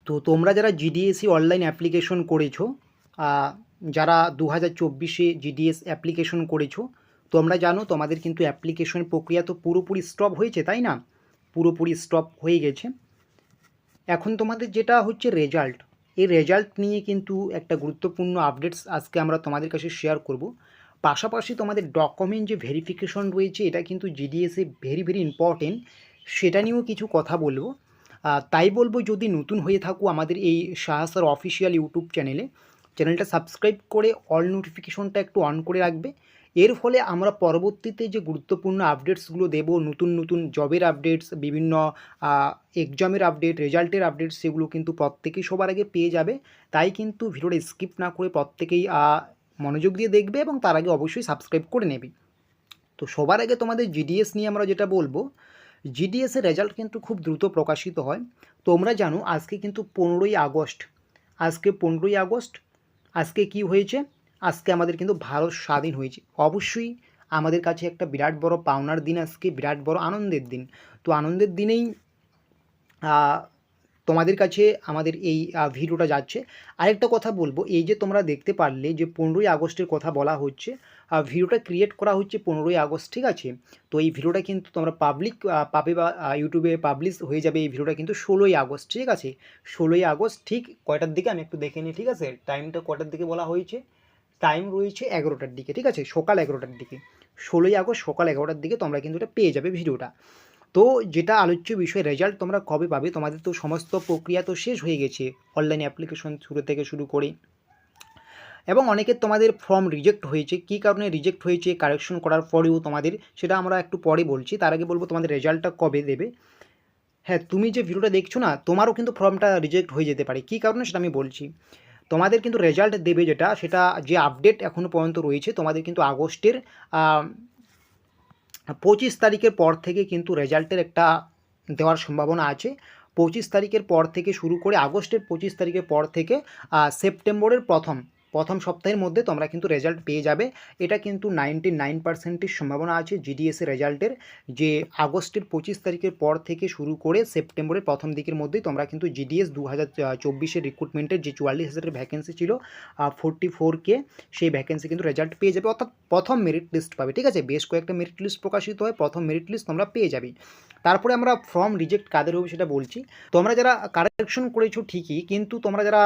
তো তোমরা যারা জিডিএসই অনলাইন অ্যাপ্লিকেশন করেছো, যারা 2024-এ জিডিএস অ্যাপ্লিকেশন করেছো, তোমরা জানো তোমাদের কিন্তু অ্যাপ্লিকেশন প্রক্রিয়া তো পুরোপুরি স্টপ হয়েছে, তাই না? পুরোপুরি স্টপ হয়ে গেছে। এখন তোমাদের যেটা হচ্ছে রেজাল্ট, এই রেজাল্ট নিয়ে কিন্তু একটা গুরুত্বপূর্ণ আপডেটস আজকে আমরা তোমাদের কাছে শেয়ার করব। পাশাপাশি তোমাদের ডকুমেন্ট যে ভেরিফিকেশন রয়েছে, এটা কিন্তু জিডিএসে ভেরি ভেরি ইম্পর্টেন্ট, সেটা নিয়েও কিছু কথা বলবো। তাই বলবো, যদি নতুন হয়ে থাকো আমাদের এই সাহা স্যার অফিসিয়াল ইউটিউব চ্যানেলটা সাবস্ক্রাইব করে অল নোটিফিকেশনটা একটু অন করে রাখবে। এর ফলে আমরা পরবর্তীতে যে গুরুত্বপূর্ণ আপডেটসগুলো দেব, নতুন নতুন জবের আপডেটস, বিভিন্ন এক্সামের আপডেট, রেজাল্টের আপডেট, সেগুলো কিন্তু প্রত্যেকেই সবার আগে পেয়ে যাবে। তাই কিন্তু ভিডিওটা স্কিপ না করে প্রত্যেকেই মনোযোগ দিয়ে দেখবে এবং তার আগে অবশ্যই সাবস্ক্রাইব করে নেবে। তো সবার আগে তোমাদের জিডিএস নিয়ে আমরা যেটা বলবো, জিডিএসের রেজাল্ট কিন্তু খুব দ্রুত প্রকাশিত হয়। তোমরা জানো আজকে কিন্তু 15ই আগস্ট। আজকে কি হয়েছে? আজকে আমাদের কিন্তু ভারত স্বাধীন হয়েছে। অবশ্যই আমাদের কাছে একটা বিরাট বড় পাওনার দিন, আজকে বিরাট বড় আনন্দের দিন। তো আনন্দের দিনেই তোমাদের কাছে আমাদের এই ভিডিওটা যাচ্ছে। আরেকটা কথা বলবো, এই যে তোমরা দেখতে পারলে যে 15ই আগস্টের কথা বলা হচ্ছে, ভিডিওটা ক্রিয়েট করা হচ্ছে 15ই আগস্ট, ঠিক আছে? তো এই ভিডিওটা কিন্তু তোমরা পাবলিক পাবে বা ইউটিউবে পাবলিশ হয়ে যাবে এই ভিডিওটা কিন্তু 16ই আগস্ট, ঠিক আছে? 16ই আগস্ট ঠিক কয়টার দিকে আমি একটু দেখে নিই, ঠিক আছে? টাইমটা কয়টার দিকে বলা হয়েছে? টাইম রয়েছে 11টার দিকে, ঠিক আছে? সকাল 11টার দিকে। 16ই আগস্ট সকাল 11টার দিকে তোমরা কিন্তু এটা পেয়ে যাবে ভিডিওটা। তো যেটা আলোচ্য বিষয়, রেজাল্ট তোমরা কবে পাবে? তোমাদের তো সমস্ত প্রক্রিয়া তো শেষ হয়ে গেছে, অনলাইন অ্যাপ্লিকেশন শুরু করে। এবং অনেকের তোমাদের ফর্ম রিজেক্ট হয়েছে। কী কারণে রিজেক্ট হয়েছে কারেকশন করার পরেও তোমাদের, সেটা আমরা একটু পরে বলছি। তার আগে বলবো তোমাদের রেজাল্টটা কবে দেবে। হ্যাঁ, তুমি যে ভিডিওটা দেখছো না, তোমারও কিন্তু ফর্মটা রিজেক্ট হয়ে যেতে পারে। কী কারণে সেটা আমি বলছি। তোমাদের কিন্তু রেজাল্ট দেবে সেটা যে আপডেট এখনও পর্যন্ত রয়েছে, তোমাদের কিন্তু আগস্টের 25 তারিখের পর থেকে কিন্তু রেজাল্টের একটা দেওয়ার সম্ভাবনা আছে। 25 তারিখের পর থেকে শুরু করে আগস্টের 25 তারিখের পর থেকে সেপ্টেম্বরের প্রথম সপ্তাহের মধ্যে তোমরা কিন্তু রেজাল্ট পেয়ে যাবে। এটা কিন্তু 99% সম্ভাবনা আছে জিডিএসের রেজাল্টের, যে আগস্টের 25 তারিখের পর থেকে শুরু করে সেপ্টেম্বরের প্রথম দিকের মধ্যেই তোমরা কিন্তু জিডিএস 2024-এর রিক্রুটমেন্টের যে 44,000 ভ্যাকেন্সি ছিল, 44K, সেই ভ্যাকেন্সি কিন্তু রেজাল্ট পেয়ে যাবে, অর্থাৎ প্রথম মেরিট লিস্ট পাবে, ঠিক আছে? বেশ কয়েকটা মেরিট লিস্ট প্রকাশিত হয়, প্রথম মেরিট লিস্ট তোমরা পেয়ে যাবে। তারপরে আমরা ফর্ম রিজেক্ট কাদের হবে সেটা বলছি। তোমরা যারা কারেকশন করেছো ঠিকই, কিন্তু তোমরা যারা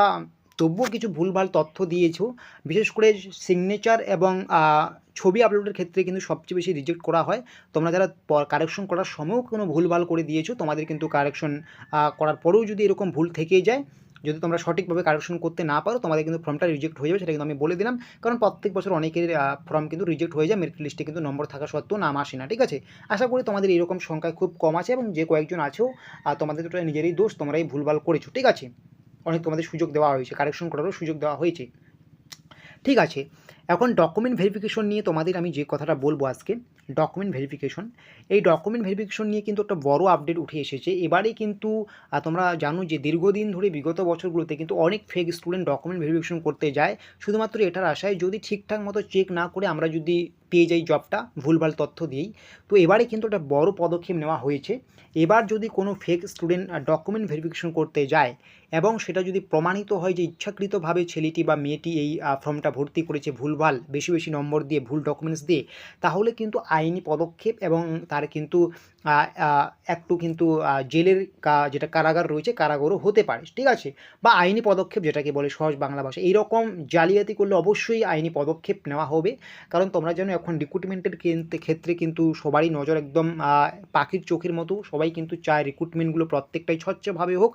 তবুও কিছু ভুলভাল তথ্য দিয়েছো, বিশেষ করে সিগনেচার এবং ছবি আপলোডের ক্ষেত্রে কিন্তু সবচেয়ে বেশি রিজেক্ট করা হয়। তোমরা যারা কারেকশন করার সময়ও কোনো ভুলভাল করে দিয়েছো, তোমাদের কিন্তু কারেকশন করার পরেও যদি এরকম ভুল থেকেই যায়, যদি তোমরা সঠিকভাবে কারেকশন করতে না পারো, তোমাদের কিন্তু ফর্মটা রিজেক্ট হয়ে যাবে, সেটা কিন্তু আমি বলে দিলাম। কারণ প্রত্যেক বছর অনেকের ফর্ম কিন্তু রিজেক্ট হয়ে যায়, মেরিট লিস্টে কিন্তু নম্বর থাকা সত্ত্বেও নাম আসে না, ঠিক আছে? আশা করি তোমাদের এরকম সংখ্যা খুব কম আছে, এবং যে কয়েকজন আছেও তোমাদের তো নিজেরই দোষ, তোমরাই ভুলভাল করেছো, ঠিক আছে? অনেক তোমাদের সুযোগ দেওয়া হয়েছে, কারেকশন করারও সুযোগ দেওয়া হয়েছে, ঠিক আছে? এখন ডকুমেন্ট ভেরিফিকেশন নিয়ে তোমাদের আমি যে কথাটা বলবো আজকে, ডকুমেন্ট ভেরিফিকেশন, এই ডকুমেন্ট ভেরিফিকেশন নিয়ে কিন্তু একটা বড় আপডেট উঠে এসেছে এবারে। কিন্তু তোমরা জানো যে দীর্ঘদিন ধরে বিগত বছরগুলোতে কিন্তু অনেক ফেক স্টুডেন্ট ডকুমেন্ট ভেরিফিকেশন করতে যায়, শুধুমাত্র এটার আশায় যদি ঠিকঠাক মতো চেক না করে আমরা যদি পেয়ে যাই জবটা ভুলভাল তথ্য দিয়েই। তো এবারে কিন্তু একটা বড় পদক্ষেপ নেওয়া হয়েছে। এবার যদি কোনো ফেক স্টুডেন্ট ডকুমেন্ট ভেরিফিকেশন করতে যায় এবং সেটা যদি প্রমাণিত হয় যে ইচ্ছাকৃতভাবে ছেলেটি বা মেয়েটি এই ফর্মটা ভর্তি করেছে ভুলভাল, বেশি বেশি নম্বর দিয়ে, ভুল ডকুমেন্টস দিয়ে, তাহলে কিন্তু আইনি পদক্ষেপ এবং তার কিন্তু একটু কিন্তু জেলের যেটা কারাগার রয়েছে, কারাগারও হতে পারে, ঠিক আছে? বা আইনি পদক্ষেপ যেটাকে বলে সহজ বাংলা ভাষা, এইরকম জালিয়াতি করলে অবশ্যই আইনি পদক্ষেপ নেওয়া হবে। কারণ তোমরা জানো এখন রিক্রুটমেন্টের ক্ষেত্রে কিন্তু সবারই নজর একদম পাখির চোখের মতো, সবাই কিন্তু চায় রিক্রুটমেন্টগুলো প্রত্যেকটাই স্বচ্ছভাবে হোক।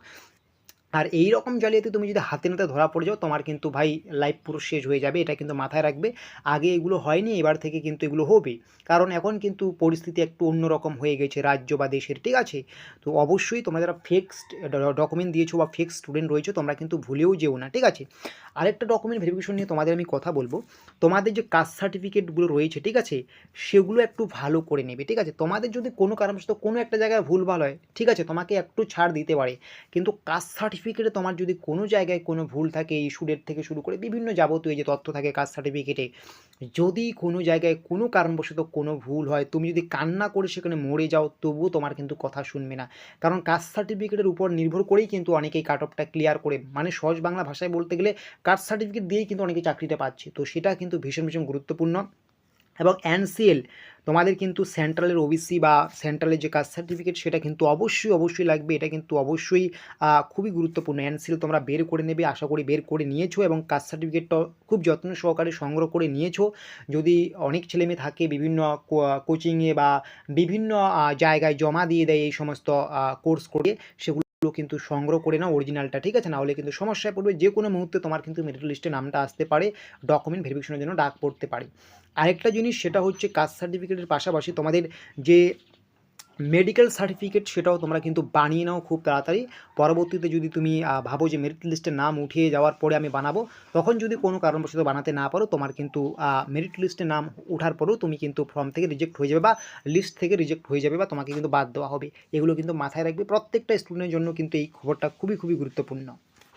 আর এই রকম জালিয়াতি তুমি যদি হাতে নাতে ধরা পড়ে যাও, তোমার কিন্তু ভাই লাইফ পুরো শেষ হয়ে যাবে, এটা কিন্তু মাথায় রাখবে। আগে এগুলো হয়নি, এবার থেকে কিন্তু এগুলো হবে, কারণ এখন কিন্তু পরিস্থিতি একটু অন্যরকম হয়ে গেছে রাজ্য বা দেশের, ঠিক আছে? তো অবশ্যই তোমরা যারা ফেক্সড ডকুমেন্ট দিয়েছো বা ফেক স্টুডেন্ট রয়েছে, তোমরা কিন্তু ভুলেও যেও না, ঠিক আছে? আরেকটা ডকুমেন্ট ভেরিফিকেশন নিয়ে তোমাদের আমি কথা বলবো। তোমাদের যে কাস্ট সার্টিফিকেটগুলো রয়েছে, ঠিক আছে, সেগুলো একটু ভালো করে নেবে, ঠিক আছে? তোমাদের যদি কোনো কারণবশত কোনো একটা জায়গায় ভুলভাল হয়, ঠিক আছে, তোমাকে একটু ছাড় দিতে পারে, কিন্তু কাস্ট সার্টিফিকেট সার্টিফিকেটে তোমার যদি কোনো জায়গায় কোনো ভুল থাকে, ইস্যু ডেট থেকে শুরু করে বিভিন্ন যাবতীয় যে তথ্য থাকে কাস্ট সার্টিফিকেটে, যদি কোনো জায়গায় কোনো কারণবশত কোনো ভুল হয়, তুমি যদি কান্না করে সেখানে মরে যাও, তবুও তোমার কিন্তু কথা শুনবে না। কারণ কাস্ট সার্টিফিকেটের উপর নির্ভর করেই কিন্তু অনেকেই কাট অফটা ক্লিয়ার করে, মানে সহজ বাংলা ভাষায় বলতে গেলে কাস্ট সার্টিফিকেট দিয়েই কিন্তু অনেকে চাকরিটা পাচ্ছে। তো সেটা কিন্তু ভীষণ ভীষণ গুরুত্বপূর্ণ। এবং এনসিএল তোমাদের কিন্তু সেন্ট্রালের ওবিসি বা সেন্ট্রালের যে কাস্ট সার্টিফিকেট সেটা কিন্তু অবশ্যই লাগবে। এটা কিন্তু অবশ্যই খুবই গুরুত্বপূর্ণ। এনসিএল তোমরা বের করে নেবে, আশা করি বের করে নিয়েছো এবং কাস্ট সার্টিফিকেটটা খুব যত্ন সহকারে সংগ্রহ করে নিয়েছো। যদি অনেক ছেলেমেয়ে থাকে বিভিন্ন কোচিংয়ে বা বিভিন্ন জায়গায় জমা দিয়ে দেয় এই সমস্ত কোর্স করে, সেগুলো কিন্তু সংগ্রহ করে নাও অরিজিনালটা, ঠিক আছে? নাহলে কিন্তু সমস্যায় পড়বে। যে কোনো মুহূর্তে তোমার কিন্তু মেরিট লিস্টে নামটা আসতে পারে, ডকুমেন্ট ভেরিফিকেশনের জন্য ডাক পড়তে পারে। আরেকটা জিনিস সেটা হচ্ছে কাস্ট সার্টিফিকেটের পাশাপাশি তোমাদের যে মেডিকেল সার্টিফিকেট সেটাও তোমরা কিন্তু বানিয়ে নাও খুব তাড়াতাড়ি। পরবর্তীতে যদি তুমি ভাবো যে মেরিট লিস্টে নাম উঠিয়ে যাওয়ার পরে আমি বানাবো, তখন যদি কোনো কারণবশত বানাতে না পারো, তোমার কিন্তু মেরিট লিস্টে নাম ওঠার পরেও তুমি কিন্তু ফর্ম থেকে রিজেক্ট হয়ে যাবে বা লিস্ট থেকে রিজেক্ট হয়ে যাবে বা তোমাকে কিন্তু বাদ দেওয়া হবে। এগুলো কিন্তু মাথায় রাখবে। প্রত্যেকটা স্টুডেন্টের জন্য কিন্তু এই খবরটা খুবই গুরুত্বপূর্ণ।